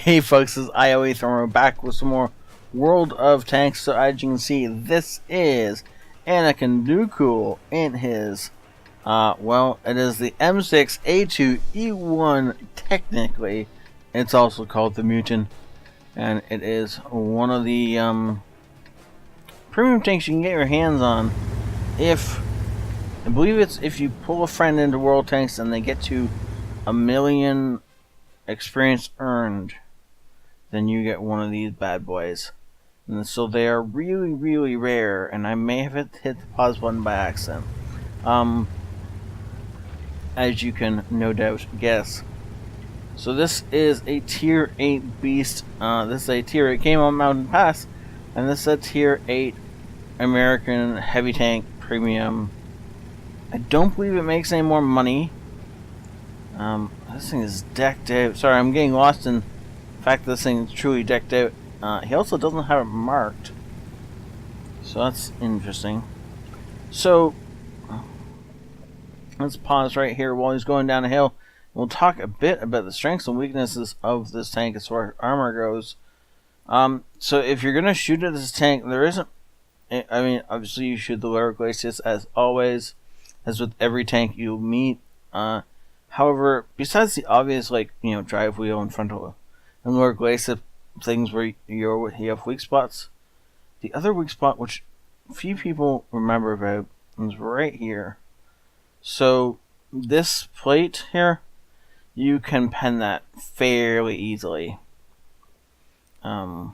Hey folks, this is ioEther, and we're back with some more World of Tanks. So as you can see, this is Anakin Dooku in his, it is the M6A2E1 technically. It's also called the Mutant, and it is one of the premium tanks you can get your hands on I believe it's if you pull a friend into World Tanks and they get to 1,000,000 experience earned, then you get one of these bad boys. And so they are really, really rare, and I may have hit the pause button by accident. As you can no doubt guess. So this is a tier 8 beast. This is a tier 8 came on Mountain Pass, and this is a tier 8 American heavy tank premium. I don't believe it makes any more money. This thing is decked out. Sorry, I'm getting lost in the fact that this thing is truly decked out. He also doesn't have it marked, so that's interesting. So let's pause right here while he's going down a hill. We'll talk a bit about the strengths and weaknesses of this tank as far as armor goes. So if you're gonna shoot at this tank, there isn't. I mean, obviously you shoot the lower glacis as always, as with every tank you meet. However, besides the obvious, drive wheel and frontal and lower glacis things where you have weak spots, the other weak spot, which few people remember about, is right here. So this plate here, you can pen that fairly easily. And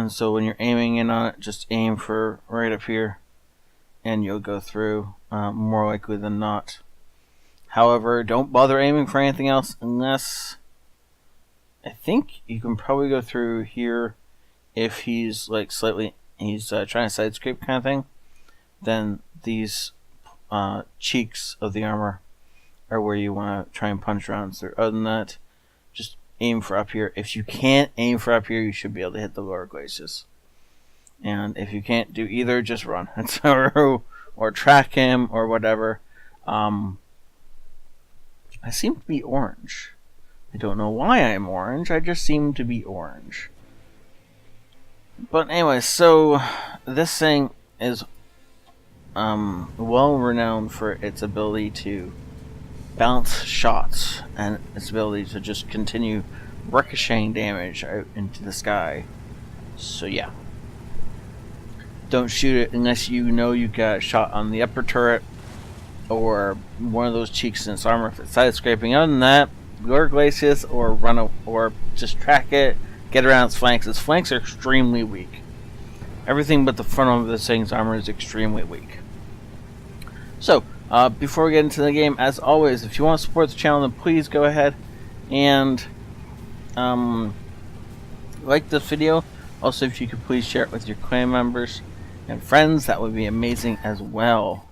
so when you're aiming in on it, just aim for right up here, and you'll go through more likely than not. However, don't bother aiming for anything else unless I think you can probably go through here if he's trying to side scrape kind of thing. Then these cheeks of the armor are where you want to try and punch rounds through. Other than that, just aim for up here. If you can't aim for up here, you should be able to hit the lower glacis. And if you can't do either, just run or track him or whatever. I seem to be orange. I don't know why I'm orange. I just seem to be orange. But anyway, so this thing is well renowned for its ability to bounce shots and its ability to just continue ricocheting damage out into the sky. So yeah, don't shoot it unless you know you got a shot on the upper turret or one of those cheeks in its armor if it's side scraping. Other than that, lower glacis or or just track it, get around its flanks. Its flanks are extremely weak. Everything but the front of this thing's armor is extremely weak. So before we get into the game, as always, if you want to support the channel, then please go ahead and like this video. Also, if you could please share it with your clan members and friends, that would be amazing as well.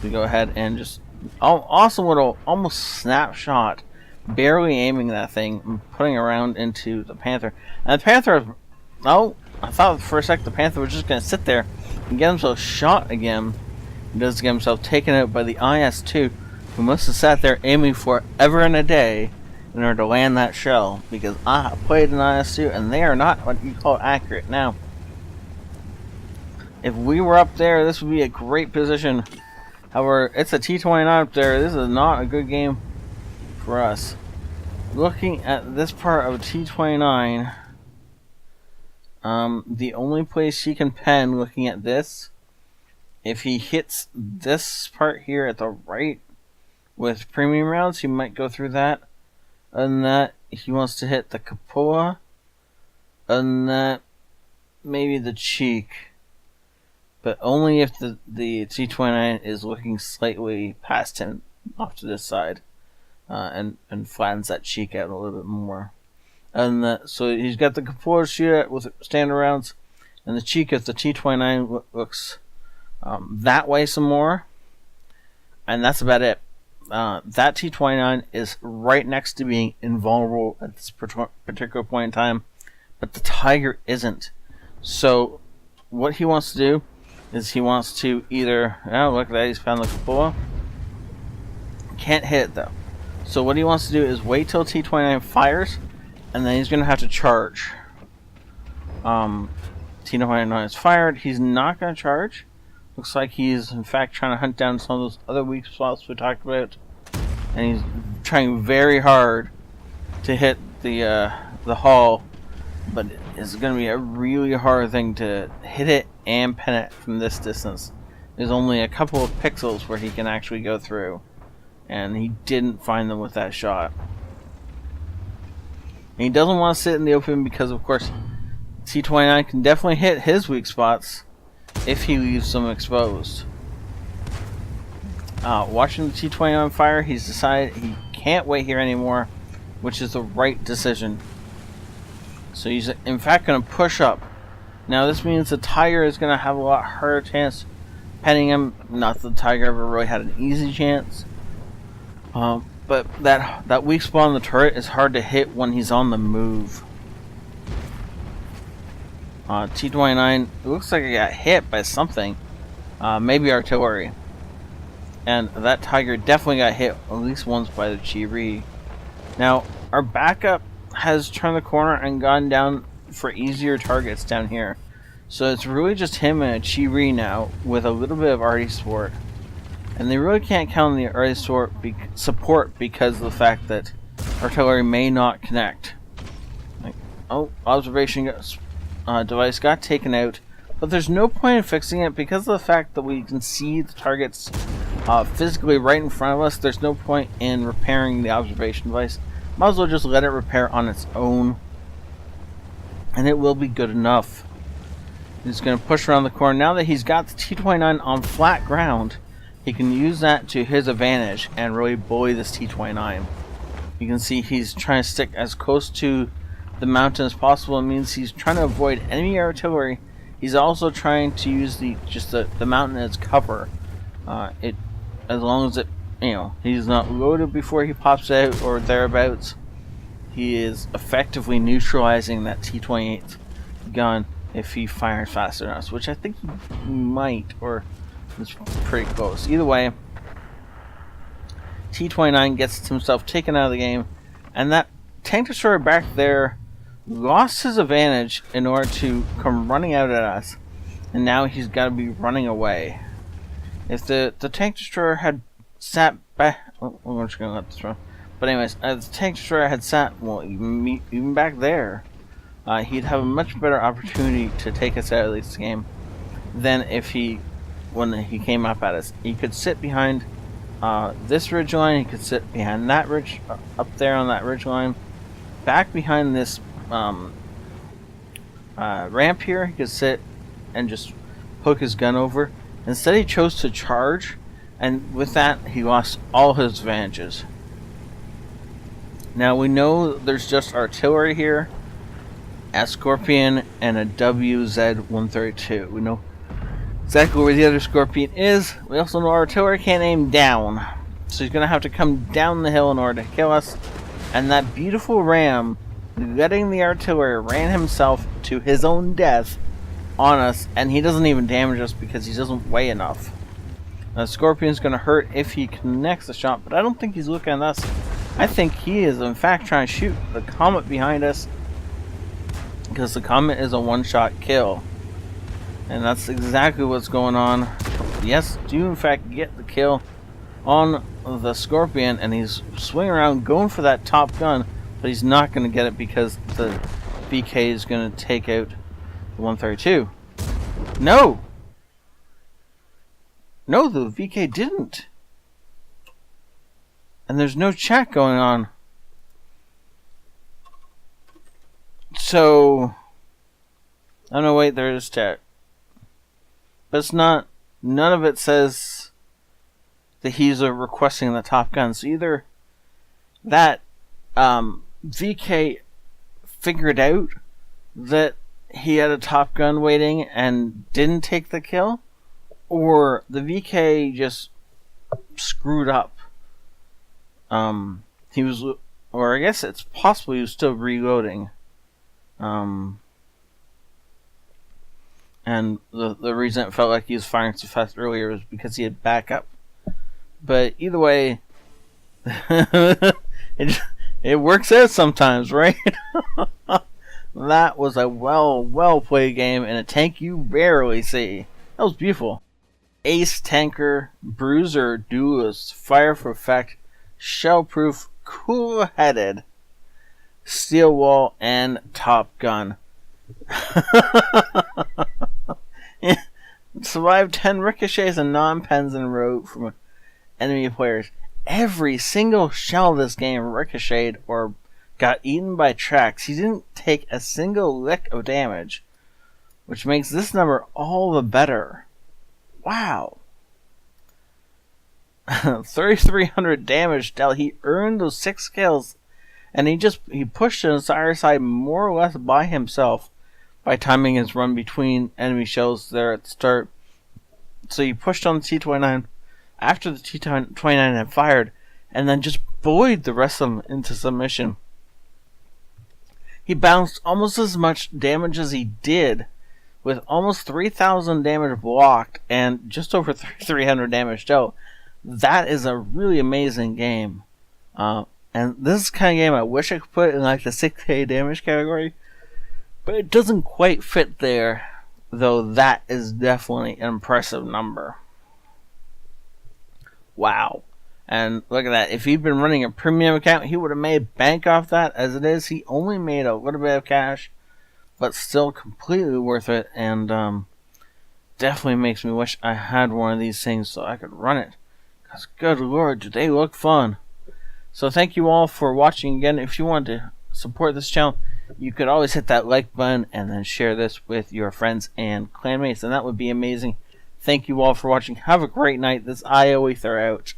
We go ahead and just awesome little almost snapshot, barely aiming that thing and putting it around into the Panther. And the Panther, I thought for a sec the Panther was just going to sit there and get himself shot again. He does get himself taken out by the IS-2, who must have sat there aiming for ever and a day in order to land that shell, because I played an IS-2 and they are not what you call accurate. Now, if we were up there, this would be a great position. However, it's a T-29 up there. This is not a good game for us. Looking at this part of T-29, the only place he can pen, looking at this, if he hits this part here at the right with premium rounds, he might go through that. Other than that, he wants to hit the cupola. Other than that, maybe the cheek. But only if the T-29 is looking slightly past him off to this side. And flattens that cheek out a little bit more. And so he's got the cupola to shoot at with standard rounds. And the cheek of the T-29 looks that way some more. And that's about it. That T-29 is right next to being invulnerable at this particular point in time, but the Tiger isn't. So what he wants to do is he wants to either, look at that, he's found the cupola. Can't hit it though. So what he wants to do is wait till T29 fires, and then he's going to have to charge. T29 is fired. He's not going to charge. Looks like he's in fact trying to hunt down some of those other weak spots we talked about, and he's trying very hard to hit the hull, but it's going to be a really hard thing to hit it and pen it from this distance. There's only a couple of pixels where he can actually go through, and he didn't find them with that shot. And he doesn't want to sit in the open because, of course, T29 can definitely hit his weak spots if he leaves them exposed. Watching the T29 fire, he's decided he can't wait here anymore, which is the right decision. So he's in fact going to push up. Now this means the Tiger is going to have a lot harder chance penning him. Not that the Tiger ever really had an easy chance. But that weak spot on the turret is hard to hit when he's on the move. T29, it looks like it got hit by something. Maybe artillery. And that Tiger definitely got hit at least once by the Chi-Ri. Now, our backup has turned the corner and gone down for easier targets down here. So it's really just him and a Chi-Ri now with a little bit of arty support. And they really can't count on the arty support because of the fact that artillery may not connect. Observation device got taken out, but there's no point in fixing it because of the fact that we can see the targets physically right in front of us. There's no point in repairing the observation device. Might as well just let it repair on its own, and it will be good enough. He's going to push around the corner. Now that he's got the T29 on flat ground, he can use that to his advantage and really bully this T29. You can see he's trying to stick as close to the mountain as possible. It means he's trying to avoid enemy artillery. He's also trying to use the mountain as cover. As long as he's not loaded before he pops out or thereabouts, he is effectively neutralizing that T28 gun if he fires fast enough, which I think he might, or it's pretty close. Either way, T29 gets himself taken out of the game, and that tank destroyer back there lost his advantage in order to come running out at us, and now he's got to be running away. If the tank destroyer had sat back, we're just gonna let this run. But anyways, if the tank destroyer had sat even back there, he'd have a much better opportunity to take us out of this game than if when he came up at us. He could sit behind this ridgeline. He could sit behind that ridge up there on that ridgeline, back behind this ramp here. He could sit and just hook his gun over. Instead, he chose to charge, and with that, he lost all his advantages. Now we know there's just artillery here, a Scorpion, and a WZ-132. We know exactly where the other Scorpion is. We also know artillery can't aim down, so he's going to have to come down the hill in order to kill us. And that beautiful ram, letting the artillery ran himself to his own death on us, and he doesn't even damage us because he doesn't weigh enough. The Scorpion's going to hurt if he connects the shot, but I don't think he's looking at us. I think he is in fact trying to shoot the Comet behind us, because the Comet is a one-shot kill. And that's exactly what's going on. Yes, do in fact get the kill on the Scorpion, and he's swinging around going for that top gun, but he's not going to get it because the VK is going to take out the 132. No! No, the VK didn't. And there's no chat going on. So, oh no, wait, there is chat. But it's not, none of it says that he's requesting the top gun. So either that VK figured out that he had a top gun waiting and didn't take the kill, or the VK just screwed up. He was, or I guess it's possible he was still reloading. And the reason it felt like he was firing so fast earlier was because he had backup. But either way, it, it works out sometimes, right? That was a well played game in a tank you rarely see. That was beautiful. Ace Tanker, Bruiser, Duelist, Fire for Effect, Shellproof, Cool Headed, Steel Wall, and Top Gun. Survived 10 ricochets and non-pens in a row from enemy players. Every single shell of this game ricocheted or got eaten by tracks. He didn't take a single lick of damage, which makes this number all the better. Wow. 3,300 damage dealt. He earned those 6 kills, and he pushed an entire side more or less by himself by timing his run between enemy shells there at the start. So he pushed on the T-29 after the T-29 had fired, and then just bullied the rest of them into submission. He bounced almost as much damage as he did, with almost 3,000 damage blocked and just over 300 damage dealt. That is a really amazing game. And this is the kind of game I wish I could put in like the 6k damage category, but it doesn't quite fit there, though that is definitely an impressive number. Wow. And look at that. If he'd been running a premium account, he would have made bank off that. As it is, he only made a little bit of cash, but still completely worth it, and definitely makes me wish I had one of these things so I could run it. Because good lord, do they look fun. So thank you all for watching again. If you want to support this channel, you could always hit that like button and then share this with your friends and clanmates, and that would be amazing. Thank you all for watching. Have a great night. This ioEther out.